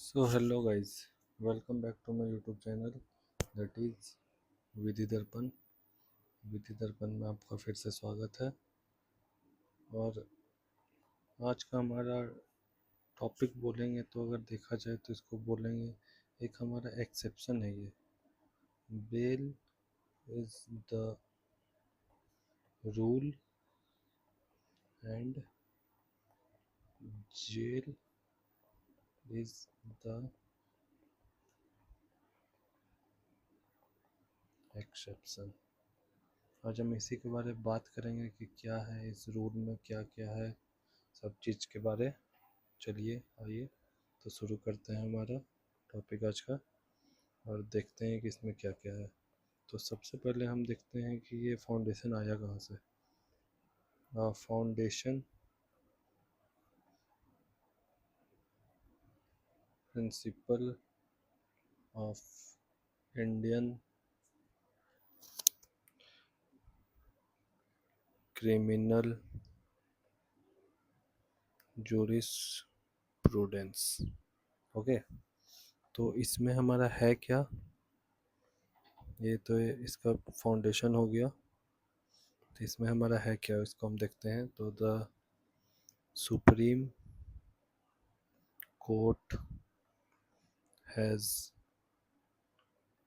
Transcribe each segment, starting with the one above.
So hello guys, welcome back to my YouTube channel that is विधि दर्पण। विधि दर्पण में आपका फिर से स्वागत है। और आज का हमारा टॉपिक बोलेंगे तो अगर देखा जाए तो इसको बोलेंगे, एक हमारा एक्सेप्शन है ये। Bail is the rule and jail is the exception. आज हम इसी के बारे में बात करेंगे कि क्या है इस रूल में, क्या क्या है, सब चीज़ के बारे। चलिए आइए तो शुरू करते हैं हमारा टॉपिक आज का और देखते हैं कि इसमें क्या क्या है। तो सबसे पहले हम देखते हैं कि ये फाउंडेशन आया कहाँ से। Foundation principle of Indian criminal jurisprudence. Okay, तो इसमें हमारा है क्या, ये तो इसका फाउंडेशन हो गया। तो इसमें हमारा है क्या, इसको हम देखते हैं। तो the supreme court has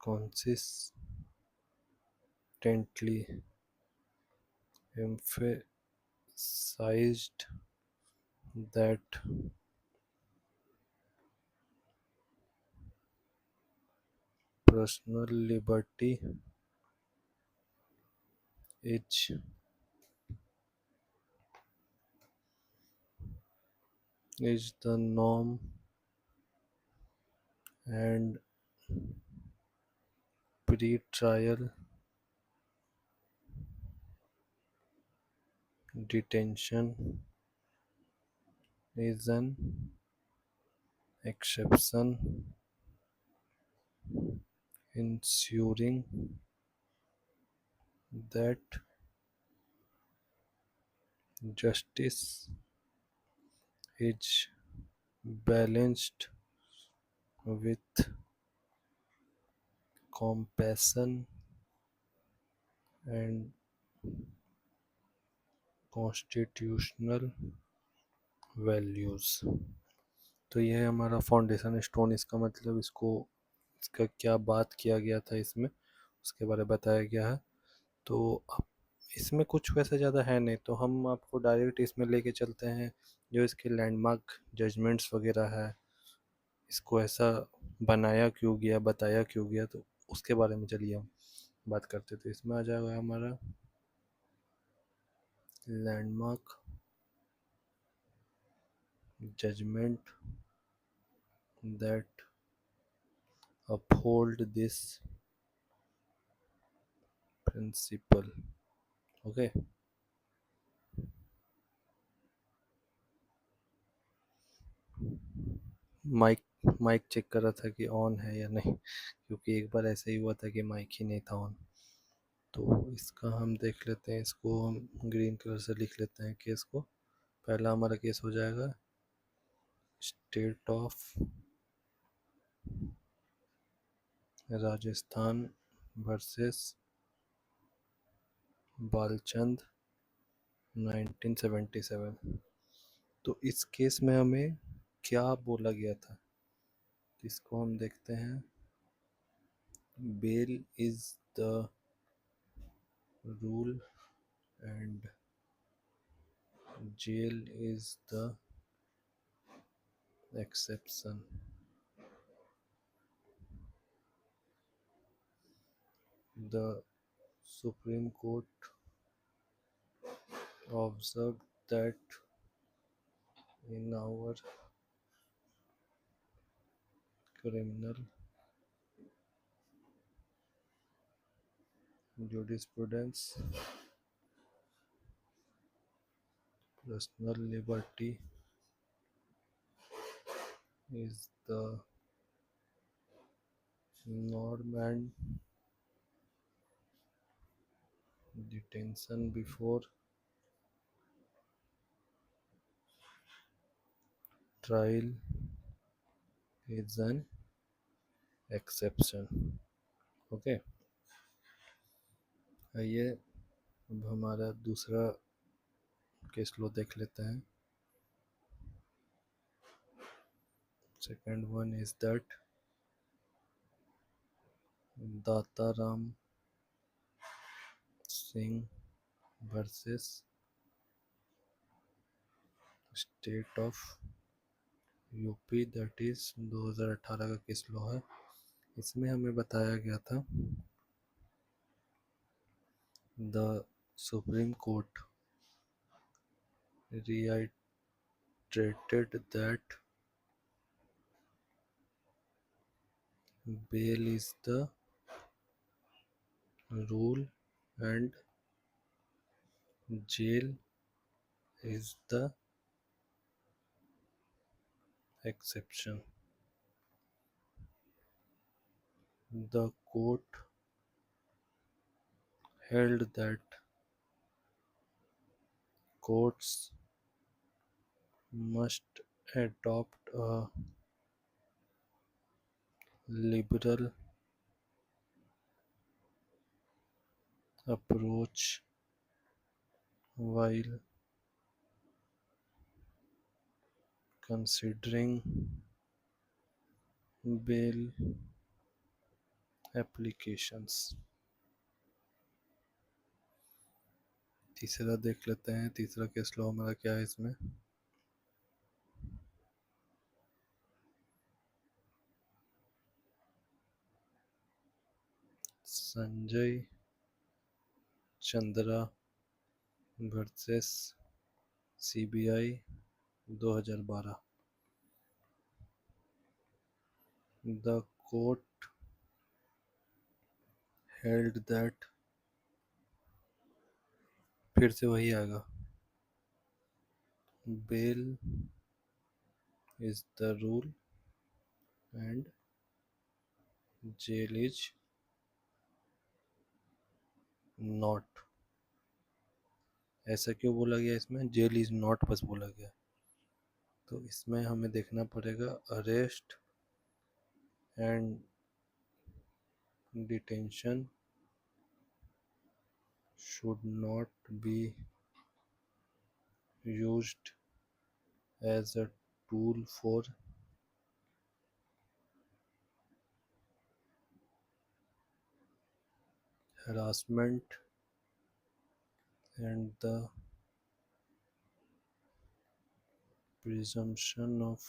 consistently emphasized that personal liberty is the norm and pre-trial detention is an exception, ensuring that justice is balanced with compassion and constitutional values। तो यह है हमारा फाउंडेशन स्टोन। इसका मतलब इसका क्या बात किया गया था इसमें, उसके बारे में बताया गया है। तो अब इसमें कुछ वैसे ज़्यादा है नहीं, तो हम आपको डायरेक्ट इसमें लेके चलते हैं जो इसके लैंडमार्क जजमेंट्स वगैरह है, इसको ऐसा बनाया क्यों गया, बताया क्यों गया, तो उसके बारे में चलिए हम बात करते। तो इसमें आ जाएगा हमारा landmark judgment that uphold this principle। Okay, mike mike check कर रहा था कि ऑन है या नहीं, क्योंकि एक बार ऐसे ही हुआ था कि माइक ही नहीं था ऑन। तो इसका हम देख लेते हैं, इसको हम ग्रीन कलर से लिख लेते हैं केस को। पहला हमारा केस हो जाएगा state of Rajasthan versus Balchand 1977। तो इस केस में हमें क्या बोला गया था, इसको हम देखते हैं। Bail is the rule and jail is the exception। The Supreme Court observed that in our criminal jurisprudence, personal liberty is the norm and detention before trial is an exception. Okay, आइए अब हमारा दूसरा case लो देख लेते हैं. Second one is that Dataram Singh versus state of UP, that is 2018 का case लो है. इसमें हमें बताया गया था the supreme court reiterated that bail is the rule and jail is the exception. The court held that courts must adopt a liberal approach while considering bail applications. तीसरा देख लेते हैं, तीसरा केस लो हमारा क्या है इसमें. Sanjay Chandra versus CBI 2012. The court held that, फिर से वही आएगा, bail is the rule and jail is not. ऐसा क्यों बोला गया इसमें, जेल इज नॉट बस बोला गया. तो इसमें हमें देखना पड़ेगा arrest and detention should not be used as a tool for harassment and the presumption of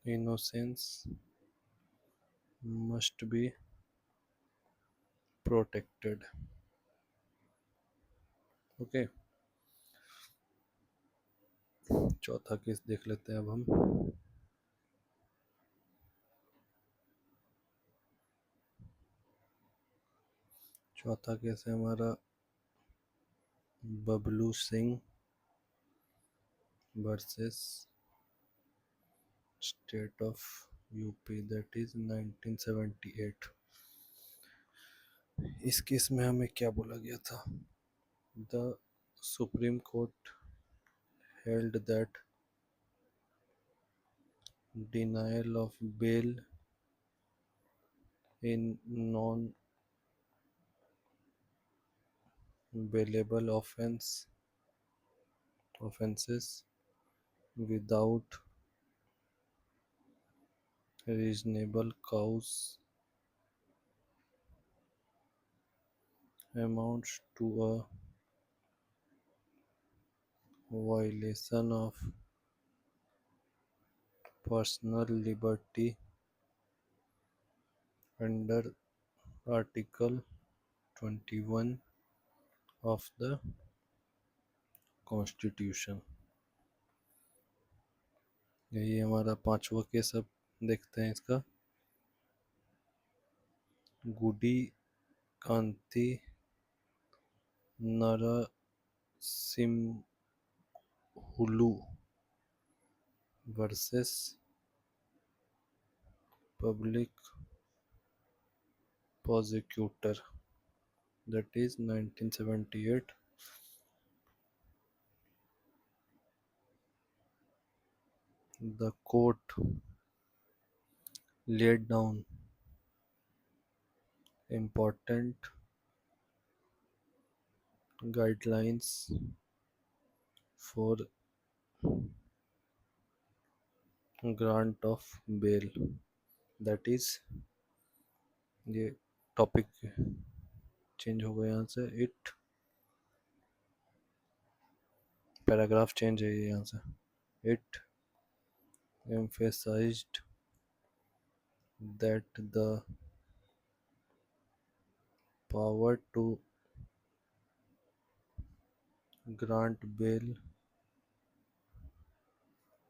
innocence must be protected. Okay, चौथा केस देख लेते हैं अब हम. चौथा केस है हमारा Bablu Singh versus state of UP, that is 1978. इस केस में हमें क्या बोला गया था. The supreme court held that denial of bail in non-bailable offenses without reasonable cause amounts to a violation of personal liberty under Article 21 of the Constitution. यही हमारा पांचवा केस. अब देखते हैं इसका. Gudikanti Narasimhulu versus public prosecutor, that is 1978. The court laid down important guidelines for grant of bail. That is, ये topic change हो गया यहाँ से. इट पैराग्राफ चेंज है ये यहाँ से. It emphasized that the power to grant bail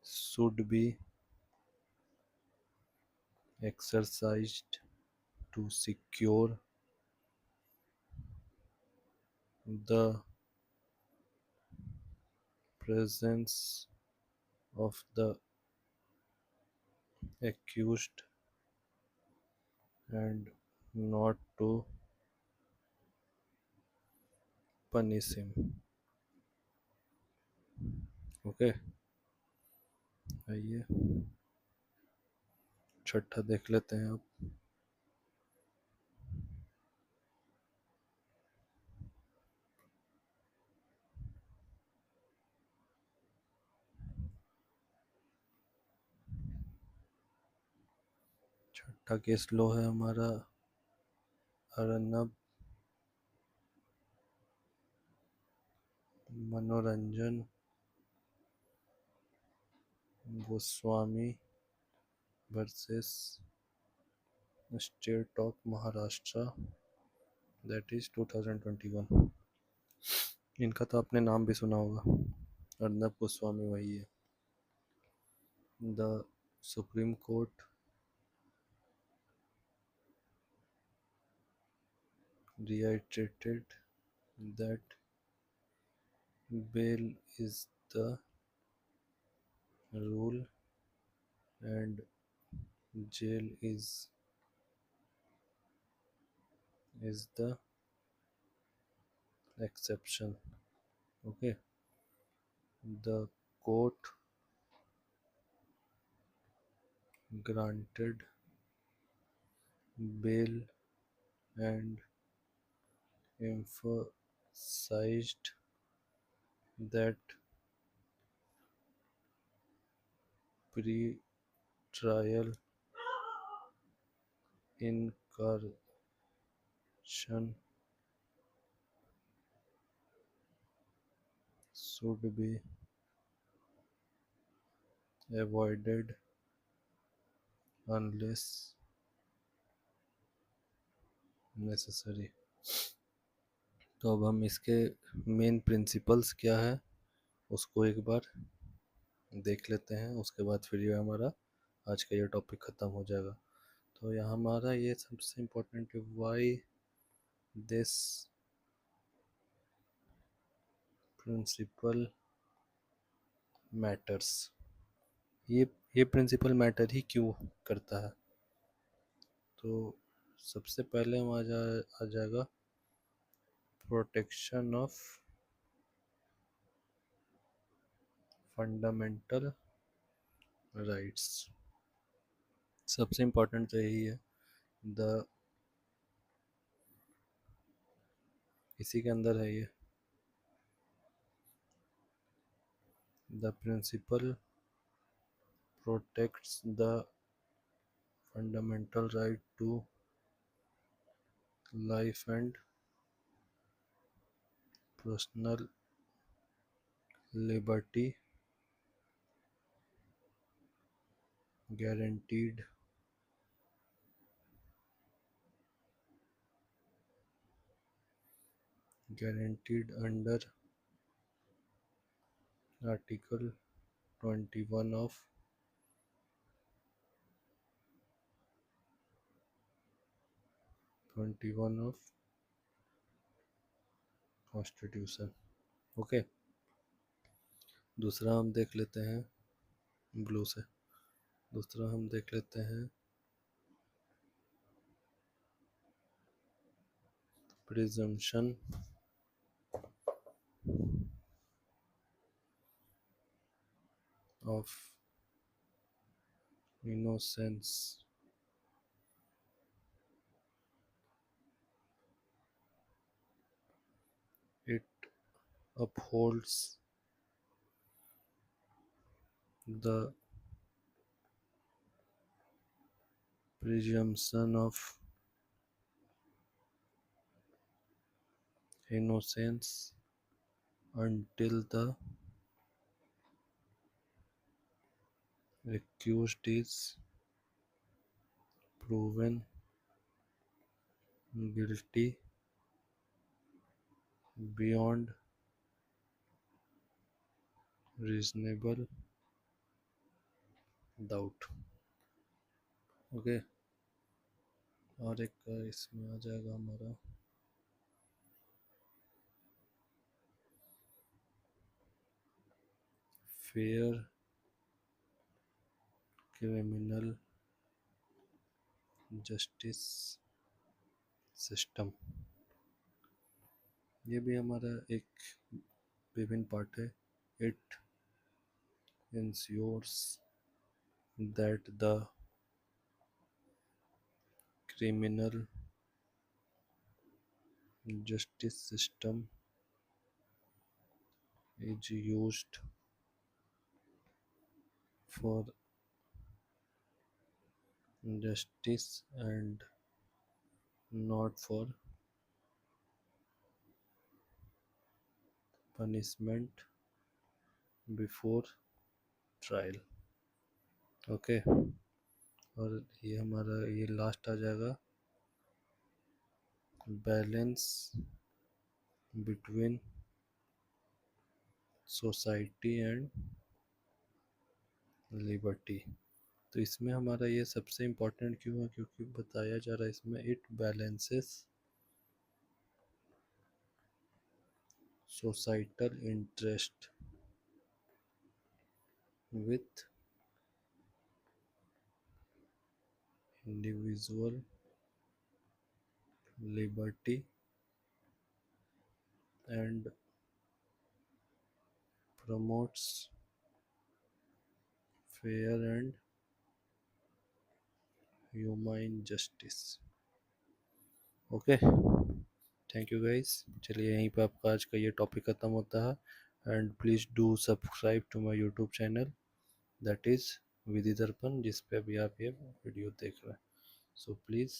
should be exercised to secure the presence of the accused and not to punish him. Okay, आइए छठा देख लेते हैं अब. छठा केस लो है हमारा अर्नब मनोरंजन Goswami versus state of Maharashtra, that is 2021. इनका तो आपने नाम भी सुना होगा, अर्नब गोस्वामी वही है. The supreme court reiterated that bail is the rule and jail is the exception. Okay, the court granted bail and emphasized that pre-trial incarceration should be avoided unless necessary. तो अब हम इसके मेन प्रिंसिपल्स क्या है उसको एक बार देख लेते हैं, उसके बाद फिर ये हमारा आज का ये टॉपिक ख़त्म हो जाएगा. तो यहाँ हमारा ये सबसे इम्पोर्टेंट है, वाई दिस प्रिंसिपल मैटर्स. ये प्रिंसिपल मैटर ही क्यों करता है. तो सबसे पहले हम आ जाएगा प्रोटेक्शन ऑफ फंडामेंटल राइट्स. सबसे इम्पोर्टेंट तो यही है. द इसी के अंदर है ये. The principle protects the fundamental right to life and personal liberty guaranteed under Article 21 of Constitution. Okay, दूसरा हम देख लेते हैं ब्लू से. दूसरा हम देख लेते हैं presumption of innocence. It upholds the presumption of innocence until the accused is proven guilty beyond reasonable doubt. Okay, और एक इसमें आ जाएगा हमारा फेयर क्रिमिनल जस्टिस सिस्टम। ये भी हमारा एक विभिन्न पार्ट है। It ensures that the criminal justice system is used for justice and not for punishment before trial। Okay, और ये हमारा ये लास्ट आ जाएगा balance between society and liberty. तो इसमें हमारा ये सबसे इम्पोर्टेंट क्यों है, क्योंकि बताया जा रहा है इसमें it balances societal interest with individual liberty and promotes fair and humane justice। Okay, thank you guys. चलिए यहीं पे आपका आज का ये टॉपिक ख़त्म होता है। And please do subscribe to my YouTube channel, that is Vidhi Darpan, जिस पे अभी आप ये वीडियो देख रहे हैं। So please